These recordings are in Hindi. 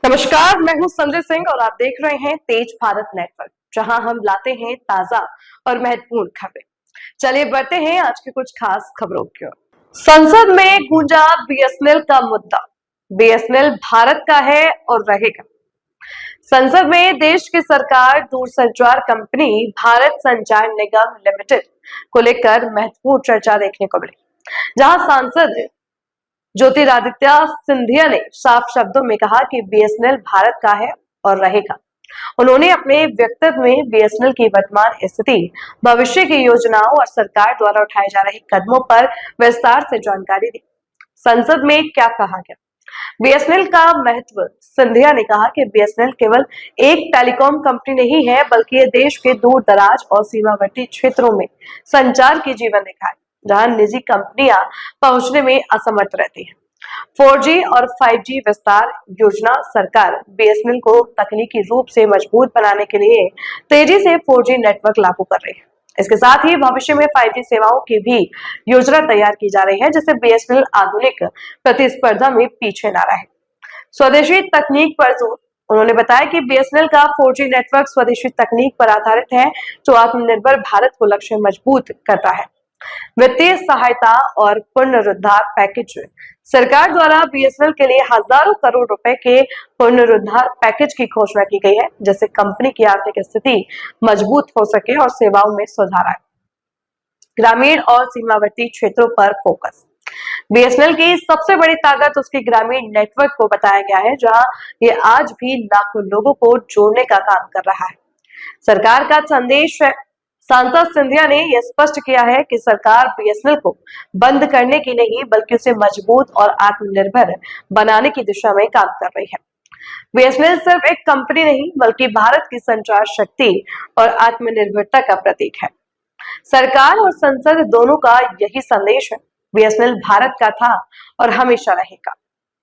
नमस्कार, मैं हूं संजय सिंह और आप देख रहे हैं तेज भारत नेटवर्क, जहां हम लाते हैं ताजा और महत्वपूर्ण खबरें। चलिए बढ़ते हैं आज की कुछ खास खबरों की ओर। संसद में गूंजा बीएसएनएल का मुद्दा। बीएसएनएल भारत का है और रहेगा। संसद में देश की सरकार दूरसंचार कंपनी भारत संचार निगम लिमिटेड को लेकर महत्वपूर्ण चर्चा देखने को मिली, जहां सांसद ज्योतिरादित्य सिंधिया ने साफ शब्दों में कहा कि बीएसएनएल भारत का है और रहेगा। उन्होंने अपने वक्तव्य में बीएसएनएल की वर्तमान स्थिति, भविष्य की योजनाओं और सरकार द्वारा उठाए जा रहे कदमों पर विस्तार से जानकारी दी। संसद में क्या कहा गया? बीएसएनएल का महत्व। सिंधिया ने कहा कि बीएसएनएल केवल एक टेलीकॉम कंपनी नहीं है, बल्कि ये देश के दूर दराज और सीमावर्ती क्षेत्रों में संचार की जीवन रेखा है, जहां निजी कंपनियां पहुंचने में असमर्थ रहती हैं। 4G और 5G विस्तार योजना सरकार बीएसएनएल को तकनीकी रूप से मजबूत बनाने के लिए तेजी से 4G नेटवर्क लागू कर रही है। इसके साथ ही भविष्य में 5G सेवाओं की भी योजना तैयार की जा रही है, जिससे बीएसएनएल आधुनिक प्रतिस्पर्धा में पीछे न रहे। स्वदेशी तकनीक पर जोर। उन्होंने बताया कि बीएसएनएल का 4G नेटवर्क स्वदेशी तकनीक पर आधारित है, जो आत्मनिर्भर भारत को लक्ष्य मजबूत करता है। वित्तीय सहायता और पुनरुद्धार पैकेज। सरकार द्वारा बीएसएनएल के लिए हजारों करोड़ रुपए के पुनरुद्धार पैकेज की घोषणा की गई है, जिससे कंपनी की आर्थिक स्थिति मजबूत हो सके और सेवाओं में सुधार आए। ग्रामीण और सीमावर्ती क्षेत्रों पर फोकस। बीएसएनएल की सबसे बड़ी ताकत उसके ग्रामीण नेटवर्क को बताया गया है, जहां ये आज भी लाखों लोगों को जोड़ने का काम कर रहा है। सरकार का संदेश है। सांसद सिंधिया ने यह स्पष्ट किया है कि सरकार बीएसएनएल को बंद करने की नहीं, बल्कि उसे मजबूत और आत्मनिर्भर बनाने की दिशा में काम कर रही है। बीएसएनएल सिर्फ एक कंपनी नहीं, बल्कि भारत की संचार शक्ति और आत्मनिर्भरता का प्रतीक है। सरकार और संसद दोनों का यही संदेश है। बीएसएनएल भारत का था और हमेशा रहेगा।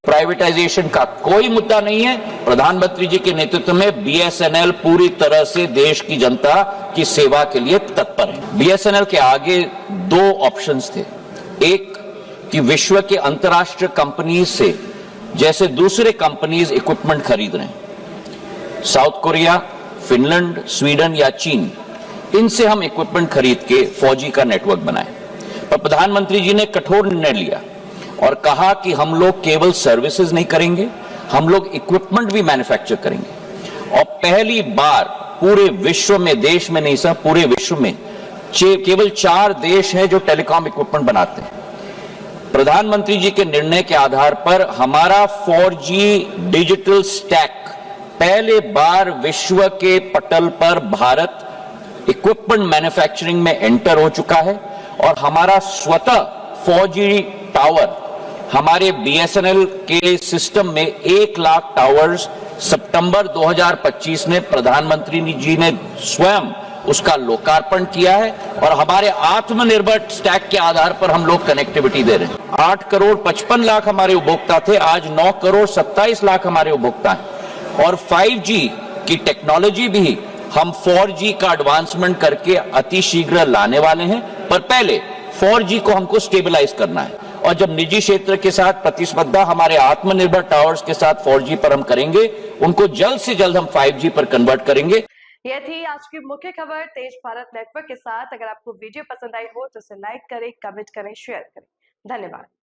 प्राइवेटाइजेशन का कोई मुद्दा नहीं है। प्रधानमंत्री जी के नेतृत्व में बीएसएनएल पूरी तरह से देश की जनता की सेवा के लिए तत्पर है। बीएसएनएल के आगे दो ऑप्शंस थे। एक कि विश्व के अंतर्राष्ट्रीय कंपनीज से जैसे दूसरे कंपनीज इक्विपमेंट खरीद रहे हैं, साउथ कोरिया, फिनलैंड, स्वीडन या चीन, इनसे हम इक्विपमेंट खरीद के 4G का नेटवर्क बनाए। पर प्रधानमंत्री जी ने कठोर निर्णय लिया और कहा कि हम लोग केवल सर्विसेज नहीं करेंगे, हम लोग इक्विपमेंट भी मैन्युफैक्चर करेंगे। और पहली बार पूरे विश्व में, देश में नहीं सब, पूरे विश्व में केवल 4 देश हैं जो टेलीकॉम इक्विपमेंट बनाते हैं। प्रधानमंत्री जी के निर्णय के आधार पर हमारा 4G डिजिटल स्टैक पहले बार विश्व के पटल पर भारत इक्विपमेंट मैन्युफैक्चरिंग में एंटर हो चुका है और हमारा स्वतः 4G टावर हमारे बीएसएनएल के सिस्टम में 1 लाख टावर्स सितंबर 2025 में प्रधानमंत्री जी ने स्वयं उसका लोकार्पण किया है और हमारे आत्मनिर्भर स्टैक के आधार पर हम लोग कनेक्टिविटी दे रहे हैं। 8 करोड़ 55 लाख हमारे उपभोक्ता थे, आज 9 करोड़ 27 लाख हमारे उपभोक्ता हैं। और 5G की टेक्नोलॉजी भी हम 4G का एडवांसमेंट करके अति शीघ्र लाने वाले हैं, पर पहले 4G को हमको स्टेबलाइज करना है। और जब निजी क्षेत्र के साथ प्रतिस्पर्धा हमारे आत्मनिर्भर टावर्स के साथ 4G पर हम करेंगे, उनको जल्द से जल्द हम 5G पर कन्वर्ट करेंगे। यह थी आज की मुख्य खबर तेज भारत नेटवर्क के साथ। अगर आपको वीडियो पसंद आई हो तो इसे लाइक करें, कमेंट करें, शेयर करें। धन्यवाद।